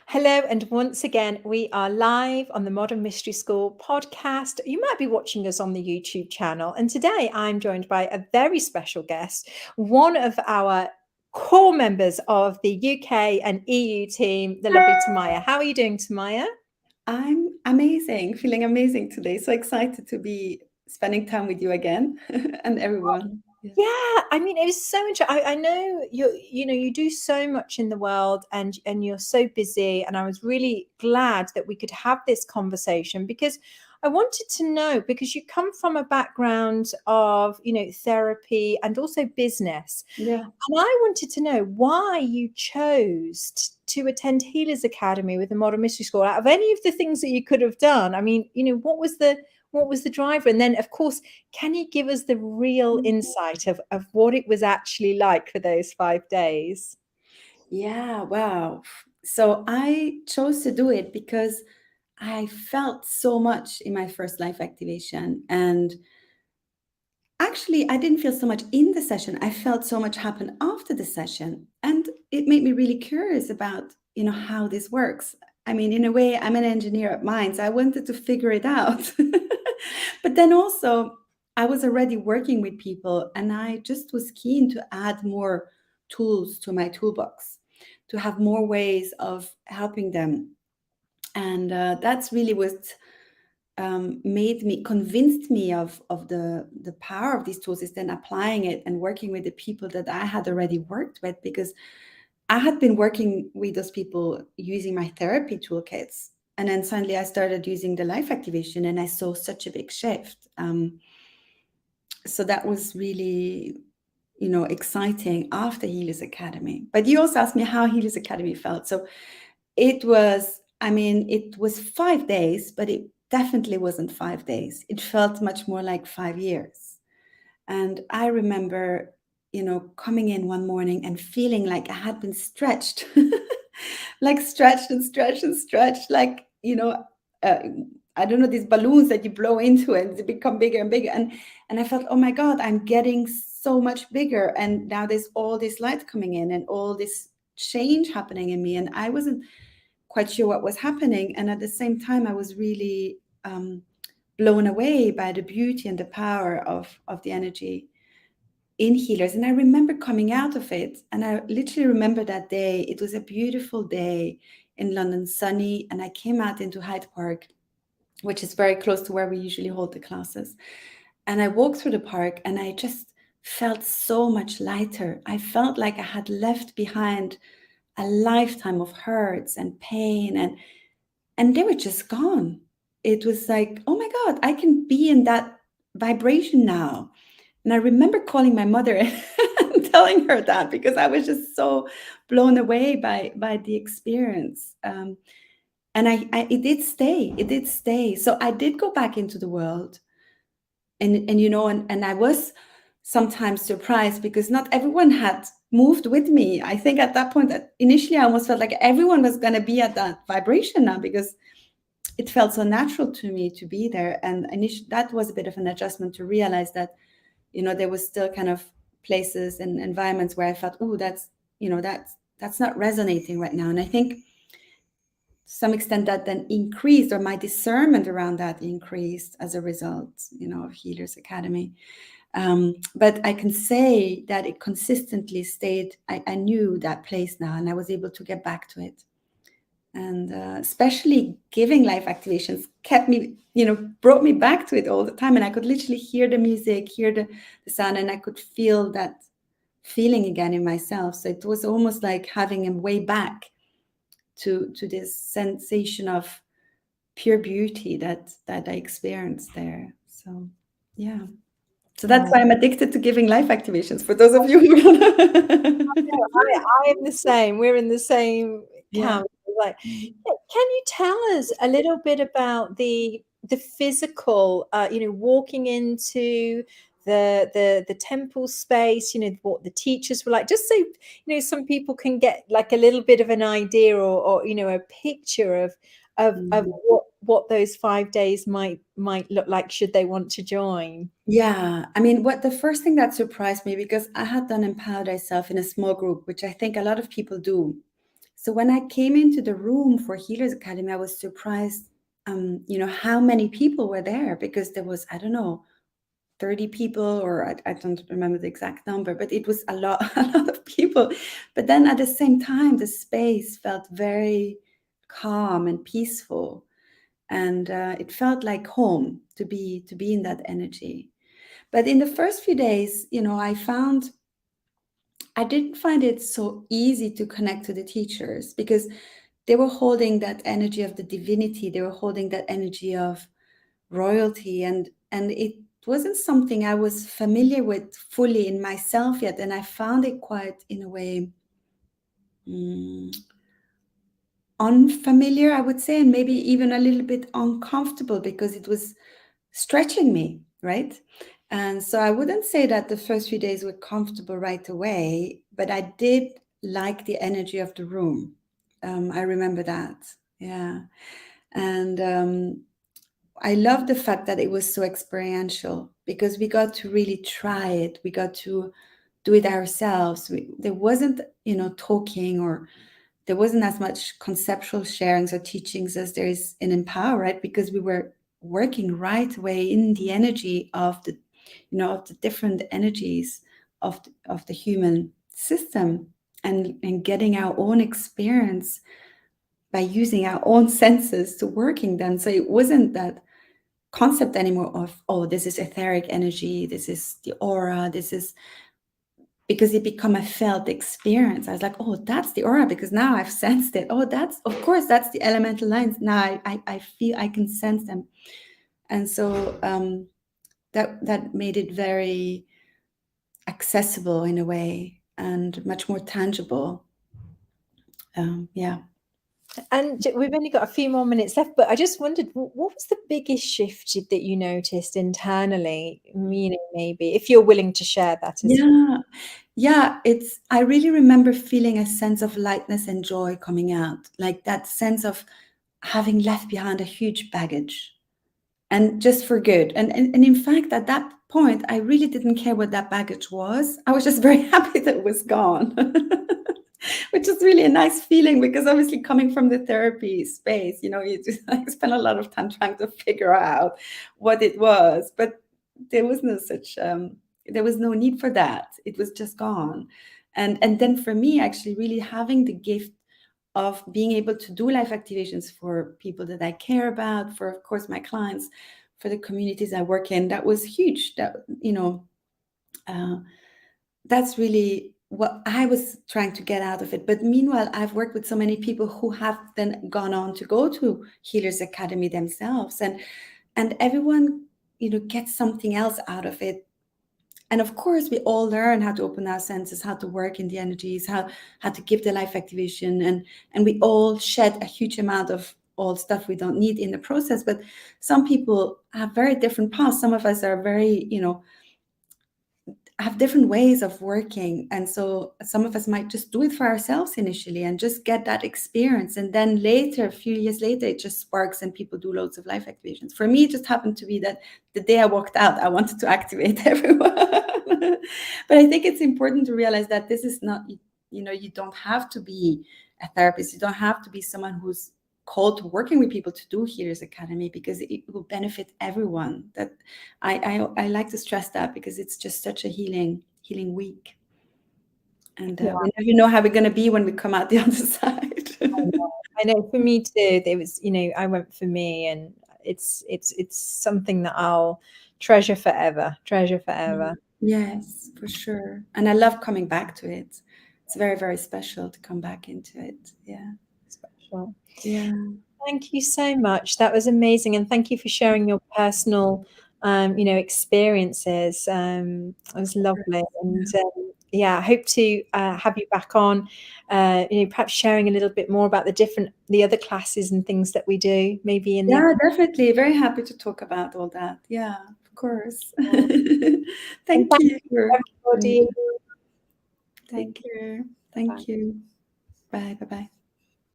Hello, and once again, we are live on the Modern Mystery School podcast. You might be watching us on the YouTube channel, and today I'm joined by a very special guest, one of our core members of the UK and EU team, the lovely Tanmaya. How are you doing, Tanmaya? I'm amazing, feeling amazing today. So excited to be spending time with you again and everyone. Yeah, I mean, it was so interesting. I know you do so much in the world, and you're so busy. And I was really glad that we could have this conversation because I wanted to know, because you come from a background of therapy and also business, Yeah. and I wanted to know why you chose to attend Healers Academy with the Modern Mystery School out of any of the things that you could have done. I mean, what was the driver? And then, of course, can you give us the real insight of what it was actually like for those 5 days? Yeah, wow. So I chose to do it because I felt so much in my first life activation. And actually, I didn't feel so much in the session. I felt so much happen after the session. And it made me really curious about, how this works. I mean, in a way, I'm an engineer at mind, so I wanted to figure it out. But then also, I was already working with people, and I just was keen to add more tools to my toolbox, to have more ways of helping them. And that's really what convinced me of the power of these tools, is then applying it and working with the people that I had already worked with, because I had been working with those people using my therapy toolkits. And then suddenly I started using the life activation and I saw such a big shift. So that was really, exciting after Healers Academy. But you also asked me how Healers Academy felt. So it was 5 days, but it definitely wasn't 5 days. It felt much more like 5 years. And I remember, coming in one morning and feeling like I had been stretched, like stretched and stretched and stretched, like, uh, I don't know, these balloons that you blow into and they become bigger and bigger. And I felt, oh my God, I'm getting so much bigger. And now there's all this light coming in and all this change happening in me. And I wasn't quite sure what was happening. And at the same time, I was really blown away by the beauty and the power of the energy in healers. And I remember coming out of it, and I literally remember that day. It was a beautiful day in London, sunny, and I came out into Hyde Park, which is very close to where we usually hold the classes. And I walked through the park and I just felt so much lighter. I felt like I had left behind a lifetime of hurts and pain, and they were just gone. It was like, oh my God, I can be in that vibration now. And I remember calling my mother and telling her that, because I was just so blown away by the experience. And it did stay. It did stay. So I did go back into the world, and I was sometimes surprised because not everyone had moved with me. I think at that point, that initially I almost felt like everyone was going to be at that vibration now, because it felt so natural to me to be there. And initially, that was a bit of an adjustment to realize that, there was still kind of places and environments where I felt, oh, that's not resonating right now. And I think to some extent that then increased, or my discernment around that increased as a result, of Healers Academy. But I can say that it consistently stayed. I knew that place now, and I was able to get back to it. And especially giving life activations kept me, brought me back to it all the time. And I could literally hear the music, hear the sound, and I could feel that feeling again in myself. So it was almost like having a way back to this sensation of pure beauty that I experienced there. So yeah. So that's why I'm addicted to giving life activations, for those of you who I am the same. We're in the same yeah. camp. Like, can you tell us a little bit about the physical, walking into the temple space, what the teachers were like, just so some people can get like a little bit of an idea, or a picture of what those 5 days might look like should they want to join. Yeah, I mean, what the first thing that surprised me, because I had done Empower Thyself in a small group, which I think a lot of people do. So when I came into the room for Healers Academy, I was surprised, how many people were there, because there was, I don't know, 30 people, or I don't remember the exact number, but it was a lot, a lot of people. But then at the same time, the space felt very calm and peaceful. And it felt like home to be in that energy. But in the first few days, I didn't find it so easy to connect to the teachers, because they were holding that energy of the divinity. They were holding that energy of royalty, and it wasn't something I was familiar with fully in myself yet. And I found it quite, in a way, unfamiliar, I would say, and maybe even a little bit uncomfortable, because it was stretching me, right? And so I wouldn't say that the first few days were comfortable right away, but I did like the energy of the room. I remember that. Yeah. And I love the fact that it was so experiential, because we got to really try it. We got to do it ourselves. There wasn't, talking, or there wasn't as much conceptual sharings or teachings as there is in Empower, right? Because we were working right away in the energy of the, of the different energies of the human system, and getting our own experience by using our own senses to working them. So it wasn't that concept anymore of, oh, this is etheric energy, this is the aura, this is, because it become a felt experience. I was like, oh, that's the aura, because now I've sensed it. Oh, that's, of course, that's the elemental lines. Now I feel, I can sense them. And so that made it very accessible in a way, and much more tangible. Yeah. And we've only got a few more minutes left, but I just wondered, what was the biggest shift that you noticed internally? Maybe if you're willing to share that as well. Yeah, I really remember feeling a sense of lightness and joy coming out, like that sense of having left behind a huge baggage, and just for good. And in fact, at that point, I really didn't care what that baggage was. I was just very happy that it was gone, which is really a nice feeling, because obviously coming from the therapy space, you just spend a lot of time trying to figure out what it was, but there was no such, there was no need for that. It was just gone. And then for me, actually really having the gift of being able to do life activations for people that I care about, for, of course, my clients, for the communities I work in, that was huge. That, that's really what I was trying to get out of it. But meanwhile, I've worked with so many people who have then gone on to go to Healers Academy themselves, and everyone, gets something else out of it. And of course, we all learn how to open our senses, how to work in the energies, how to give the life activation, and we all shed a huge amount of old stuff we don't need in the process. But some people have very different paths. Some of us are very, have different ways of working, and so some of us might just do it for ourselves initially and just get that experience, and then later, a few years later, it just sparks and people do loads of life activations. For me, it just happened to be that the day I walked out, I wanted to activate everyone. But I think it's important to realize that this is not, you don't have to be a therapist, you don't have to be someone who's called to working with people to do Healers Academy, because it will benefit everyone. That I like to stress that, because it's just such a healing week, and we never know how we're going to be when we come out the other side. I know for me too, it was, I went for me, and it's something that I'll treasure forever. Yes, for sure. And I love coming back to it. It's very, very special to come back into it. Yeah. Special. Yeah. Thank you so much. That was amazing. And thank you for sharing your personal, experiences. It was lovely. And I hope to have you back on, perhaps sharing a little bit more about the other classes and things that we do, maybe in Yeah, definitely. Very happy to talk about all that. Yeah, of course. Thank you for everybody. Thank you. Thank you. Bye. Bye-bye.